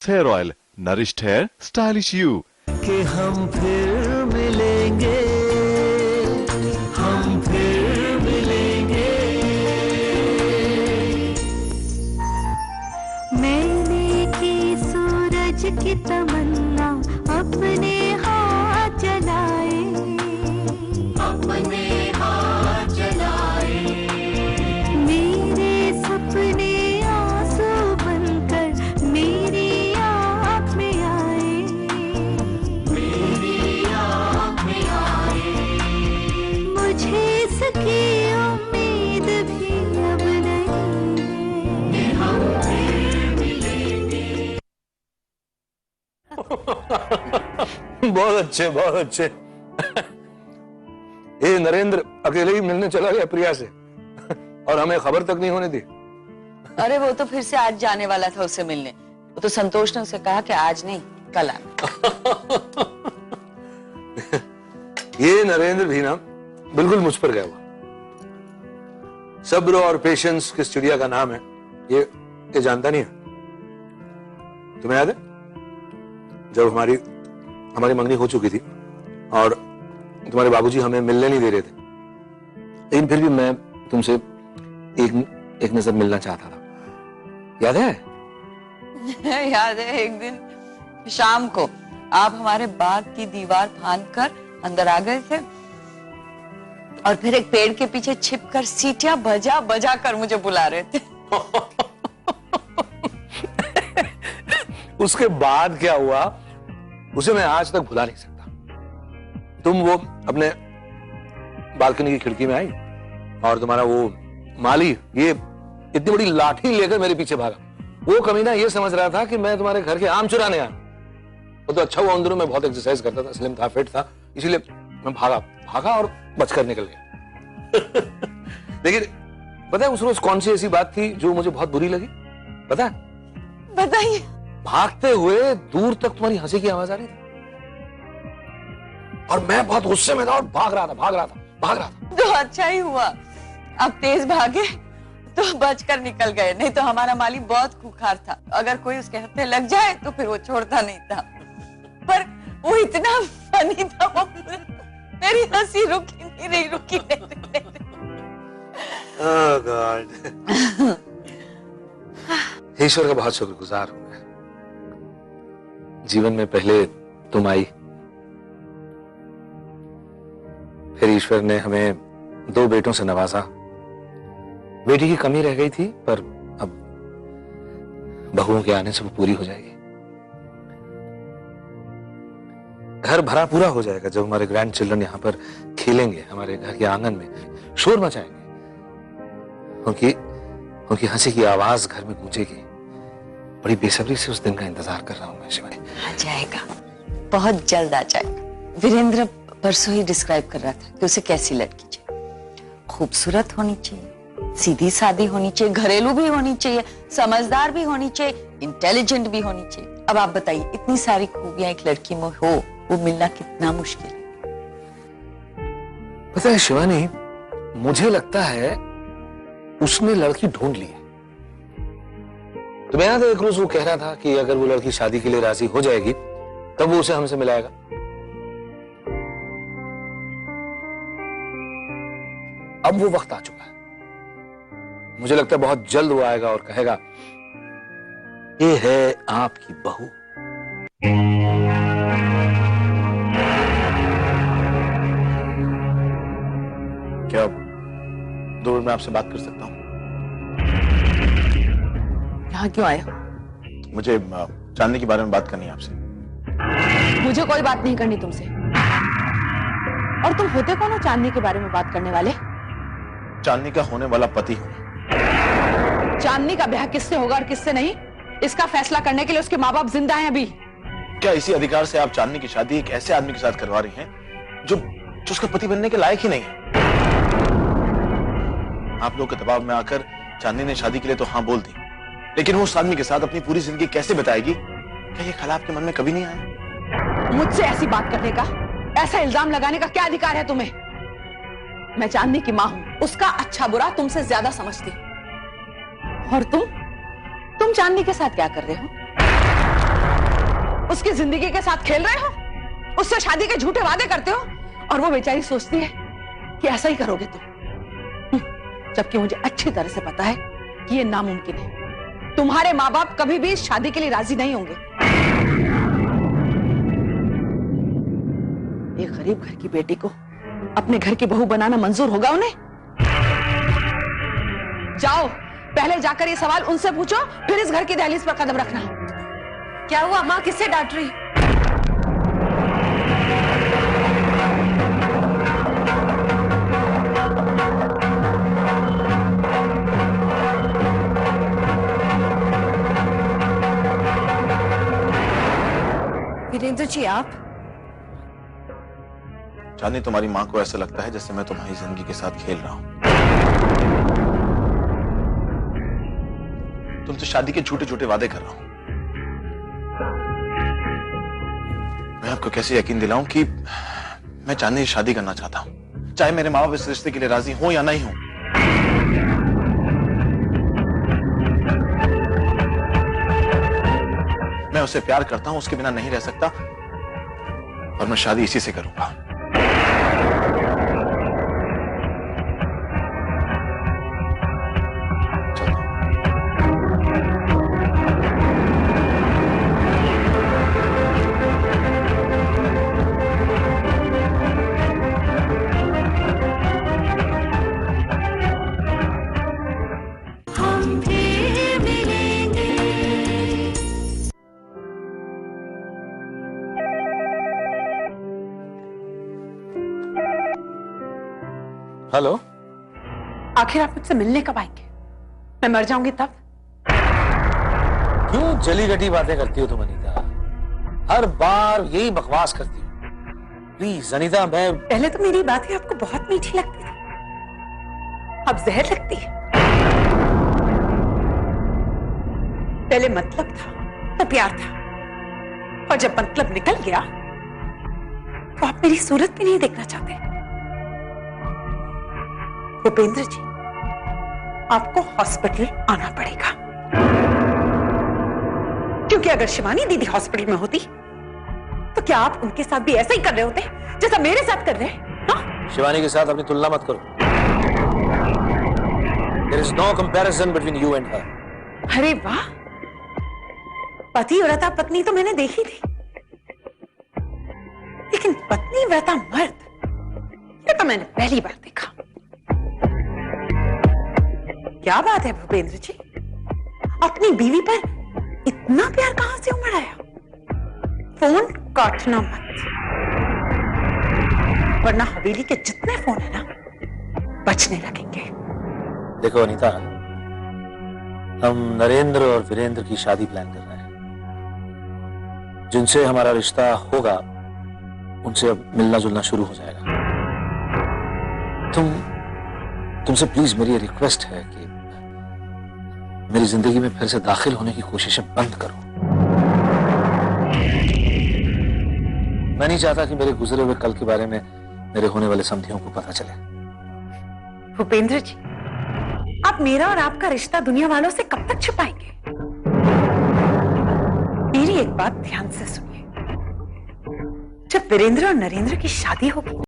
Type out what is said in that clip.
Hair oil, nourished hair, stylish you. कि हम फिर मिलेंगे, हम फिर मिलेंगे। मैंने की सूरज की तमन्ना, अपने हाथ जलाए, अपने हाथ जलाए। मेरे सपने आंसू बनकर मेरी आँख में आए, मेरी आँख में आए। मुझे इसकी उम्मीद भी अब नहीं है, हम फिर मिलेंगे। बहुत अच्छे, बहुत अच्छे। ये नरेंद्र अकेले ही मिलने चला गया प्रिया से और हमें खबर तक नहीं होने दी। अरे वो तो फिर से आज जाने वाला था उससे मिलने। वो तो संतोष ने उसे कहा कि आज नहीं कल आना। ये नरेंद्र भी ना बिल्कुल मुझ पर गया हुआ। सब्र और पेशेंस किस चिड़िया का नाम है ये जानता नहीं है। तुम्हें याद है जब हमारी मंगनी हो चुकी थी और तुम्हारे बाबूजी हमें मिलने नहीं दे रहे थे, लेकिन फिर भी मैं तुमसे एक नजर मिलना चाहता था, याद है? याद है एक दिन शाम को आप हमारे बाग की दीवार फांदकर अंदर आ गए थे और फिर एक पेड़ के पीछे छिपकर सीटियां बजा बजा कर मुझे बुला रहे थे। उसके बाद क्या हुआ उसे मैं आज तक भुला नहीं सकता। तुम वो अपने बालकनी की खिड़की में आई और तुम्हारा वो माली ये इतनी बड़ी लाठी लेकर मेरे पीछे भागा। वो कमीना ये समझ रहा था कि मैं तुम्हारे घर के आम चुराने आया। वो तो अच्छा हुआ उन दिनों मैं बहुत एक्सरसाइज करता था, स्लिम था, फिट था, इसीलिए मैं भागा और बचकर निकल गया। लेकिन पता है उस रोज कौन सी ऐसी बात थी जो मुझे बहुत बुरी लगी? पता है? बताइए। भागते हुए दूर तक तुम्हारी हंसी की आवाज आ रही थी और मैं बहुत गुस्से में था और भाग रहा था। तो अच्छा ही हुआ अब तेज भागे तो बचकर निकल गए, नहीं तो हमारा माली बहुत खूंखार था। अगर कोई उसके हाथ लग जाए तो फिर वो छोड़ता नहीं था। पर वो इतना फनी था, वो मेरी हंसी रुकी नहीं रही। Oh God. ईश्वर का बहुत शुक्रगुजार हूं मैं। जीवन में पहले तुम आई, फिर ईश्वर ने हमें 2 बेटों से नवाजा। बेटी की कमी रह गई थी पर अब बहुओं के आने से वो पूरी हो जाएगी। घर भरा पूरा हो जाएगा जब हमारे ग्रैंड चिल्ड्रन यहाँ पर खेलेंगे, हमारे घर के आंगन में शोर मचाएंगे, उनकी हंसी की आवाज घर में गूंजेगी। बड़ी बेसब्री से उस दिन का इंतजार कर रहा हूं मैं शिवानी। आ जाएगा, बहुत जल्द आ जाएगा। वीरेंद्र परसों ही डिस्क्राइब कर रहा था कि उसे कैसी लड़की चाहिए। खूबसूरत होनी चाहिए, सीधी सादी होनी चाहिए, घरेलू भी होनी चाहिए, समझदार भी होनी चाहिए, इंटेलिजेंट भी होनी चाहिए। अब आप बताइए इतनी सारी खूबियां एक लड़की में हो, वो मिलना कितना मुश्किल है। पता है शिवानी, मुझे लगता है उसने लड़की ढूंढ ली है। तुम्हें याद है एक रोज वो कह रहा था कि अगर वो लड़की शादी के लिए राजी हो जाएगी तब वो उसे हमसे मिलाएगा। अब वो वक्त आ चुका है। मुझे लगता है बहुत जल्द वो आएगा और कहेगा ये है आपकी बहू। क्या 2 मिनट में आपसे बात कर सकता हूं? यहाँ क्यों आया? मुझे चांदनी के बारे में बात करनी है आपसे। मुझे कोई बात नहीं करनी तुमसे। और तुम होते कौन हो चांदनी के बारे में बात करने वाले? चांदनी का होने वाला पति हूं। चांदनी का ब्याह किससे होगा और किससे नहीं, इसका फैसला करने के लिए उसके माँ बाप जिंदा हैं अभी। क्या इसी अधिकार से आप चांदनी की शादी एक ऐसे आदमी के साथ करवा रही हैं जो उसका पति बनने के लायक ही नहीं है? आप लोग के दबाव में आकर चांदनी ने शादी के लिए तो हाँ बोल दी, लेकिन वो उस आदमी के साथ अपनी पूरी जिंदगी कैसे बिताएगी? क्या ये ख्याल आपके मन में कभी नहीं आया? मुझसे ऐसी बात करने का, ऐसा इल्जाम लगाने का क्या अधिकार है तुम्हें? मैं चांदनी की माँ हूं, उसका अच्छा बुरा तुमसे ज्यादा समझती हूं। और तुम चांदनी के साथ क्या कर रहे हो? उसकी जिंदगी के साथ खेल रहे हो, उससे शादी के झूठे वादे करते हो, और वो बेचारी सोचती है कि ऐसा ही करोगे तुम। जबकि मुझे अच्छी तरह से पता है कि ये नामुमकिन है। तुम्हारे माँ बाप कभी भी इस शादी के लिए राजी नहीं होंगे। एक गरीब घर की बेटी को अपने घर की बहू बनाना मंजूर होगा उन्हें? जाओ, पहले जाकर ये सवाल उनसे पूछो, फिर इस घर की दहलीज पर कदम रखना। क्या हुआ माँ, किससे डांट रही? वीरेंद्र जी आप? चांदनी, तुम्हारी माँ को ऐसा लगता है जैसे मैं तुम्हारी जिंदगी के साथ खेल रहा हूं। तुमसे शादी के झूठे झूठे वादे कर रहा हूं। मैं आपको कैसे यकीन दिलाऊं कि मैं चांदनी से शादी करना चाहता हूं, चाहे मेरे माँ बाप इस रिश्ते के लिए राजी हो या नहीं हो। मैं उससे प्यार करता हूं, उसके बिना नहीं रह सकता, और मैं शादी इसी से करूंगा। हम फिर मिलेंगे। हेलो, आखिर आप मुझसे मिलने कब आएंगे? मैं मर जाऊंगी तब? क्यों जली घटी बातें करती हो तुम अनीता? हर बार यही बकवास करती हो। प्लीज अनीता, मैं पहले तो मेरी बातें आपको बहुत मीठी लगती थी, अब जहर लगती है। पहले मतलब था तो प्यार था, और जब मतलब निकल गया तो आप मेरी सूरत भी नहीं देखना चाहते। भूपेंद्र जी, आपको हॉस्पिटल आना पड़ेगा, क्योंकि अगर शिवानी दीदी हॉस्पिटल में होती तो क्या आप उनके साथ भी ऐसा ही कर रहे होते जैसा मेरे साथ कर रहे हैं? हाँ? शिवानी के साथ अपनी तुलना मत करो। There is no comparison between you and her. अरे वाह, पति व्रता पत्नी तो मैंने देखी थी, लेकिन पत्नी व्रता मर्द, ये तो मैंने पहली बार देखा। क्या बात है भूपेंद्र जी, अपनी बीवी पर इतना प्यार कहां से उमड़ आया? फोन काटना मत, वरना हवेली के जितने फोन है ना बचने लगेंगे। देखो अनीता, हम नरेंद्र और वीरेंद्र की शादी प्लान कर रहे हैं। जिनसे हमारा रिश्ता होगा उनसे अब मिलना जुलना शुरू हो जाएगा। तुमसे प्लीज मेरी रिक्वेस्ट है कि मेरी जिंदगी में फिर से दाखिल होने की कोशिशें बंद करो। मैं नहीं चाहता कि मेरे गुजरे हुए कल के बारे में मेरे होने वाले समधियों को पता चले। भूपेंद्र जी, आप मेरा और आपका रिश्ता दुनिया वालों से कब तक छुपाएंगे? मेरी एक बात ध्यान से सुनिए, जब वीरेंद्र और नरेंद्र की शादी होगी